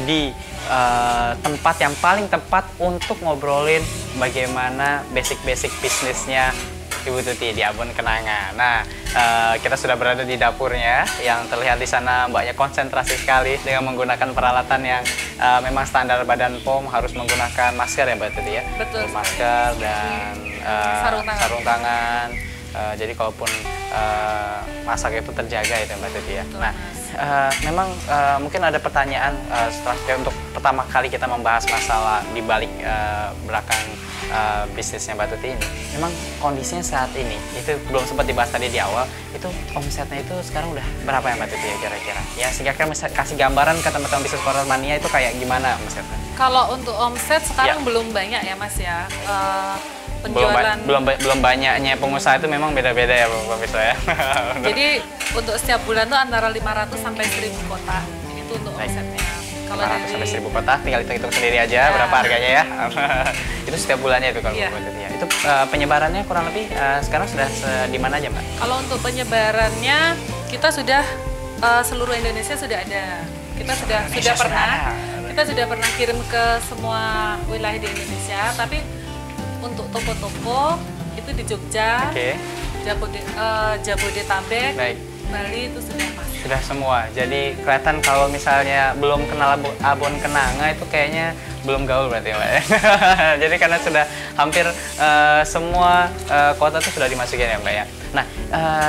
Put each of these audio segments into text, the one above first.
di tempat yang paling tepat untuk ngobrolin bagaimana basic-basic bisnisnya Ibu Tuti di Abon Kenanga. Nah, kita sudah berada di dapurnya yang terlihat di sana mbaknya konsentrasi sekali dengan menggunakan peralatan yang memang standar Badan POM, harus menggunakan masker ya Mbak Tuti ya? Betul. Masker dan sarung tangan. Jadi kalaupun masak itu terjaga itu Mbak Tuti ya. Nah, memang mungkin ada pertanyaan setelah untuk pertama kali kita membahas masalah di balik belakang bisnisnya Mbak Tuti ini. Memang kondisinya saat ini itu belum sempat dibahas tadi di awal. Itu omsetnya itu sekarang udah berapa ya Mbak Tuti ya kira-kira? Ya sehingga kan kasih gambaran ke teman-teman bisnis corner mania itu kayak gimana omsetnya? Kalau untuk omset sekarang belum banyak ya Mas ya. Penjualan belum banyaknya pengusaha itu memang beda-beda ya Bapak Bisa ya. Jadi untuk setiap bulan tuh antara 500 sampai 1000 kotak itu untuk omsetnya. Kalau dari sampai 1000 kotak tinggal hitung sendiri aja berapa harganya ya. Itu setiap bulannya itu kalau Bapak ya. Itu penyebarannya kurang lebih sekarang sudah di mana aja Mbak? Kalau untuk penyebarannya kita sudah seluruh Indonesia sudah ada. Kita sudah pernah kirim ke semua wilayah di Indonesia, tapi untuk toko-toko itu di Jogja, Jabodetabek, Bali itu sudah masuk. Sudah semua. Jadi kelihatan kalau misalnya belum kenal Abon Kenanga itu kayaknya belum gaul berarti Mbak ya. Jadi karena sudah hampir semua kota itu sudah dimasukin ya Mbak ya. Nah,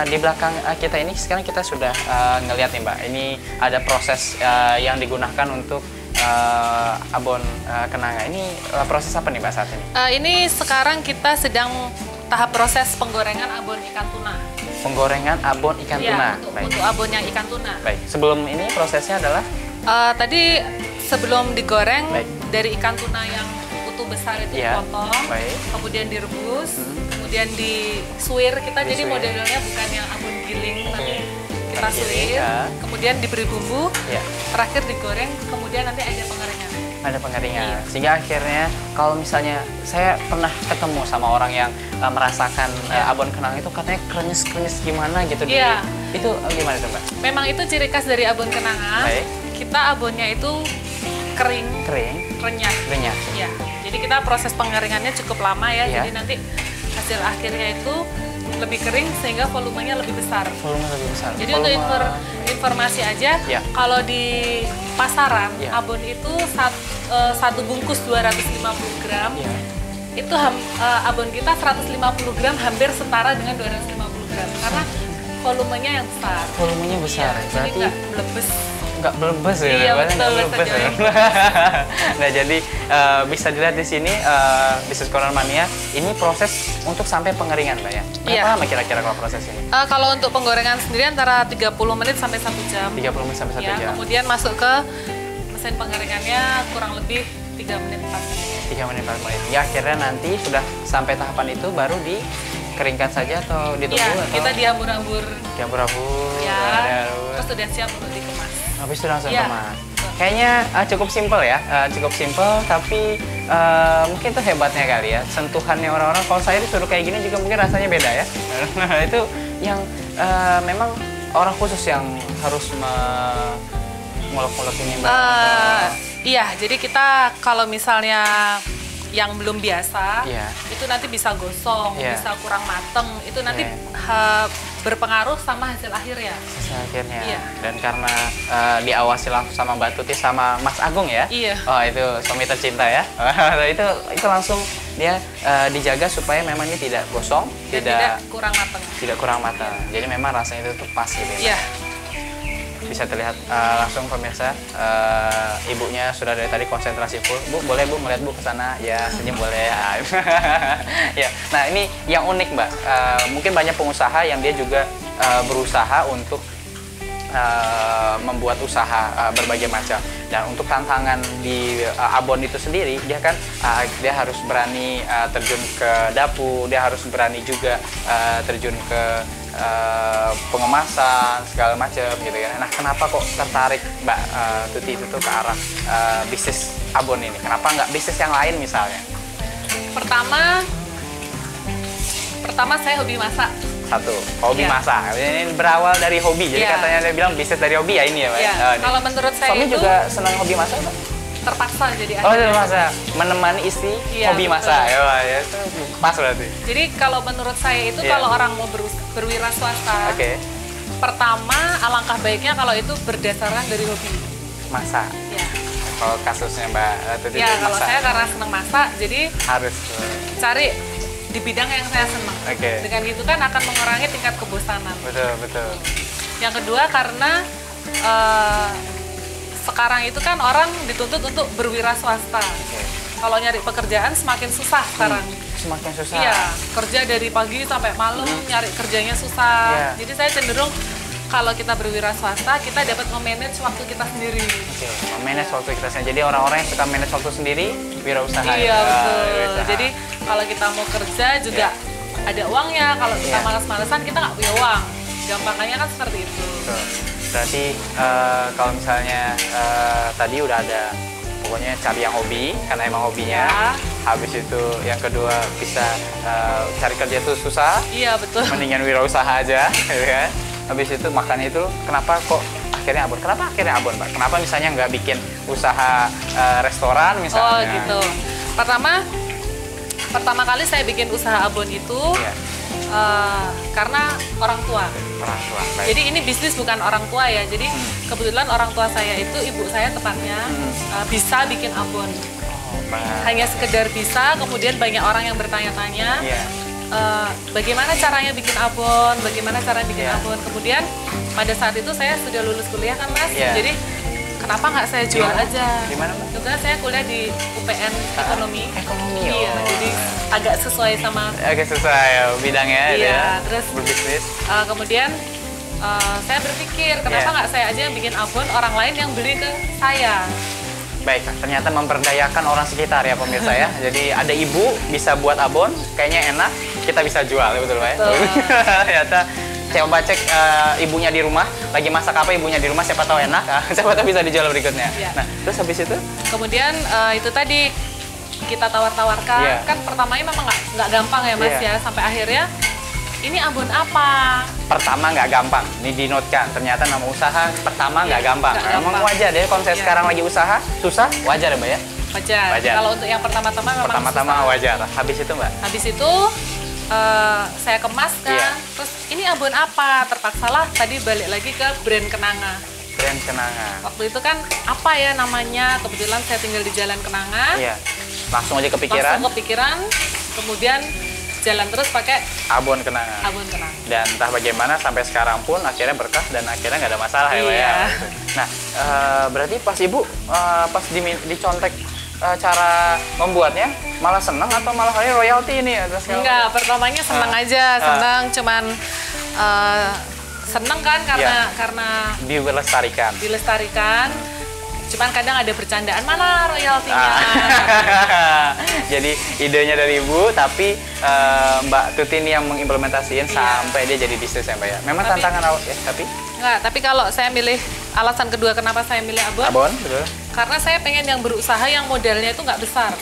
di belakang kita ini sekarang kita sudah ngelihat nih Mbak. Ini ada proses yang digunakan untuk Abon Kenanga. Ini proses apa nih Mbak saat ini? Ini sekarang kita sedang tahap proses penggorengan abon ikan tuna. Penggorengan abon ikan tuna. Untuk abon yang ikan tuna. Baik. Sebelum ini prosesnya adalah? Tadi sebelum digoreng dari ikan tuna yang utuh besar itu dipotong, kemudian direbus, kemudian disuir kita. Jadi modelnya bukan yang abon giling, tapi kita suir, kemudian diberi bumbu, terakhir digoreng, kemudian nanti ada pengeringan. Ada pengeringan, sehingga akhirnya kalau misalnya saya pernah ketemu sama orang yang merasakan abon Kenanga itu katanya krenyes-krenyes gimana gitu. Itu gimana tuh Mbak? Memang itu ciri khas dari abon Kenanga. Kita abonnya itu kering, renyah. Ya, jadi kita proses pengeringannya cukup lama ya. Jadi nanti hasil akhirnya itu lebih kering sehingga volumenya lebih besar. Jadi untuk informasi aja, kalau di pasaran abon itu satu bungkus 250 gram, itu abon kita 150 gram hampir setara dengan 250 gram karena volumenya yang besar. Volumenya besar, berarti nggak blebes. Nggak blebes ya? Iya betul. Nah jadi bisa dilihat di sini bisnis corner mania ini proses untuk sampai pengeringan Mbak ya. Berapa lama kira-kira kalau proses ini? Kalau untuk penggorengan sendiri antara 30 menit sampai 1 jam. 30 menit sampai 1 jam. Kemudian masuk ke mesin pengeringannya kurang lebih 3 menit 4 menit. 3 menit 4 menit. Ya akhirnya nanti sudah sampai tahapan itu baru dikeringkan saja atau ditunggu? Iya, kita dihambur-hambur. Dihambur-hambur. Terus sudah siap untuk dikemas. Habis itu langsung kemas. Kayaknya cukup simpel ya, cukup simpel tapi mungkin itu hebatnya kali ya, sentuhannya orang-orang. Kalau saya disuruh kayak gini juga mungkin rasanya beda ya. Itu yang memang orang khusus yang harus ngulek-ngulek ini Mbak. Iya, jadi kita kalau misalnya yang belum biasa, itu nanti bisa gosong, bisa kurang mateng, itu nanti berpengaruh sama hasil akhirnya. Hasil akhirnya. Dan karena diawasi langsung sama Mbak Tuti sama Mas Agung ya. Oh itu suami tercinta ya. itu langsung dia dijaga supaya memang ini tidak gosong, tidak kurang mateng. Tidak kurang mateng. Jadi memang rasanya itu pas gitu ya. Bisa terlihat langsung pemirsa, ibunya sudah dari tadi konsentrasi full. Bu, boleh Bu melihat Bu ke sana? Ya, senyum boleh ya. Ya. Nah, ini yang unik Mbak. Mungkin banyak pengusaha yang dia juga berusaha untuk membuat usaha berbagai macam. Dan untuk tantangan di abon itu sendiri, dia kan dia harus berani terjun ke dapur, dia harus berani juga terjun ke pengemasan segala macam gitu kan. Nah, kenapa kok tertarik Mbak Tuti itu tuh ke arah bisnis abon ini? Kenapa nggak bisnis yang lain misalnya? Pertama saya hobi masak. Satu, hobi masak. Ini berawal dari hobi. Jadi katanya dia bilang bisnis dari hobi ya ini ya, Mbak. Kalau menurut saya suami itu juga senang hobi masak, Mbak? Terpaksa jadi terpaksa menemani istri hobi masak. Ya, itu pas berarti. Jadi kalau menurut saya itu kalau orang mau berwira swasta, pertama alangkah baiknya kalau itu berdasarkan dari hobi masak. Ya. Kalau kasusnya Mbak Tuti kalau saya karena senang masak, jadi harus cari di bidang yang saya senang. Dengan gitu kan akan mengurangi tingkat kebosanan. Betul. Yang kedua karena sekarang itu kan orang dituntut untuk berwira swasta. Kalau nyari pekerjaan semakin susah sekarang. Semakin susah. Iya, kerja dari pagi sampai malam, nyari kerjanya susah. Jadi saya cenderung kalau kita berwira swasta, kita dapat memanage waktu kita sendiri. Memanage waktu kita sendiri. Jadi orang-orang yang suka manage waktu sendiri, wirausaha. Iya, betul. Jadi kalau kita mau kerja juga ada uangnya. Kalau kita malas-malasan, kita nggak punya uang. Gampangannya kan seperti itu. Berarti kalau misalnya tadi udah ada pokoknya cari yang hobi karena emang hobinya. Habis itu yang kedua bisa cari kerja itu susah. Iya, betul. Mendingan wirausaha aja, gitu kan. Habis itu makan itu kenapa kok akhirnya abon? Kenapa akhirnya abon, Mbak? Kenapa misalnya nggak bikin usaha restoran misalnya? Oh, gitu. Pertama kali saya bikin usaha abon itu karena orang tua. Baik. Jadi ini bisnis bukan orang tua ya. Jadi kebetulan orang tua saya itu, ibu saya tepatnya, bisa bikin abon. Hanya sekedar bisa, kemudian banyak orang yang bertanya-tanya, bagaimana caranya bikin abon, Kemudian pada saat itu saya sudah lulus kuliah kan, Mas. Jadi kenapa nggak saya jual aja? Di mana, Mbak? Kebetulan saya kuliah di UPN Ekonomi. Iya, jadi agak sesuai sama bidangnya. Iya, terus berbisnis. Kemudian saya berpikir kenapa nggak saya aja yang bikin abon, orang lain yang beli ke saya. Baik, ternyata memberdayakan orang sekitar ya pemirsa ya. Jadi ada ibu bisa buat abon, kayaknya enak, kita bisa jual, betul Pak ya? Ternyata coba cek ibunya di rumah, lagi masak apa ibunya di rumah, siapa tahu enak, siapa tahu bisa dijual berikutnya. Nah, terus habis itu? Kemudian itu tadi kita tawar-tawarkan, kan pertamanya memang nggak gampang ya Mas ya, sampai akhirnya ini abon apa? Pertama nggak gampang, ini dinotkan. Ternyata nama usaha pertama nggak gampang. Emang wajar deh, kalau saya sekarang lagi usaha, susah, wajar ya Mbak ya? Wajar. Kalau untuk yang pertama-tama memang pertama-tama wajar. Habis itu Mbak? Habis itu saya kemas kan, terus ini abon apa? Terpaksalah tadi balik lagi ke brand Kenanga. Brand Kenanga. Waktu itu kan apa ya namanya? Kebetulan saya tinggal di Jalan Kenanga. Langsung aja kepikiran. Kemudian jalan terus pakai abon Kenanga. Dan entah bagaimana sampai sekarang pun akhirnya berkah dan akhirnya nggak ada masalah ya Mbak ya. Nah, berarti pas Ibu pas dicontek cara membuatnya malah senang atau malah kayak royalti ini ya? Enggak, pertamanya senang aja, cuman senang kan karena dilestarikan. Cuman kadang ada bercandaan, mana royaltinya? Jadi idenya dari Ibu, tapi Mbak Tuti ini yang mengimplementasikan sampai dia jadi bisnis ya Mbak ya. Memang tantangan awal ya, tapi? Enggak, tapi kalau saya milih, alasan kedua kenapa saya milih abon? Abon, betul. Karena saya pengen yang berusaha yang modalnya itu nggak besar.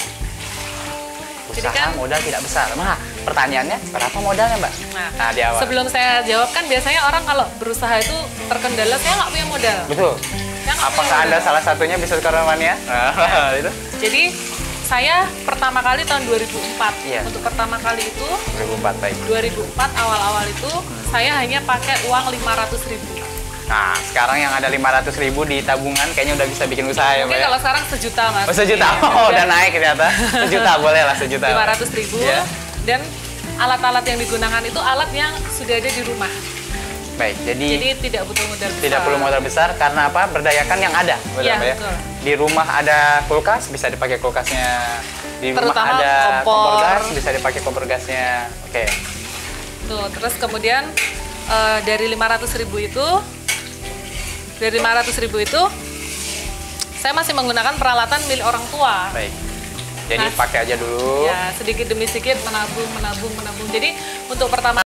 Usaha modal tidak besar. Nah, pertanyaannya berapa modalnya Mbak? Nah, di awal. Sebelum saya jawab kan biasanya orang kalau berusaha itu terkendala, saya nggak punya modal. Betul. Apakah Anda salah satunya bisa Karomania? Itu? Jadi saya pertama kali tahun 2004. Untuk pertama kali itu 2004 baik. 2004 awal-awal itu saya hanya pakai uang 500.000. Nah, sekarang yang ada 500.000 di tabungan kayaknya udah bisa bikin usaha ya Mbak. Mungkin kalau sekarang 1 juta Mas. Oh, 1 juta. Udah naik ternyata. 1 juta boleh lah 1 juta. 500.000 dan alat-alat yang digunakan itu alat yang sudah ada di rumah. Baik, jadi tidak butuh modal besar. Tidak perlu modal besar karena apa? Berdayakan yang ada, betul. Di rumah ada kulkas, bisa dipakai kulkasnya. Di terutama rumah ada kompor gas, bisa dipakai kompor gasnya. Tuh, terus kemudian dari 500.000 itu saya masih menggunakan peralatan milik orang tua. Baik. Jadi pakai aja dulu. Ya, sedikit demi sedikit menabung. Jadi untuk pertama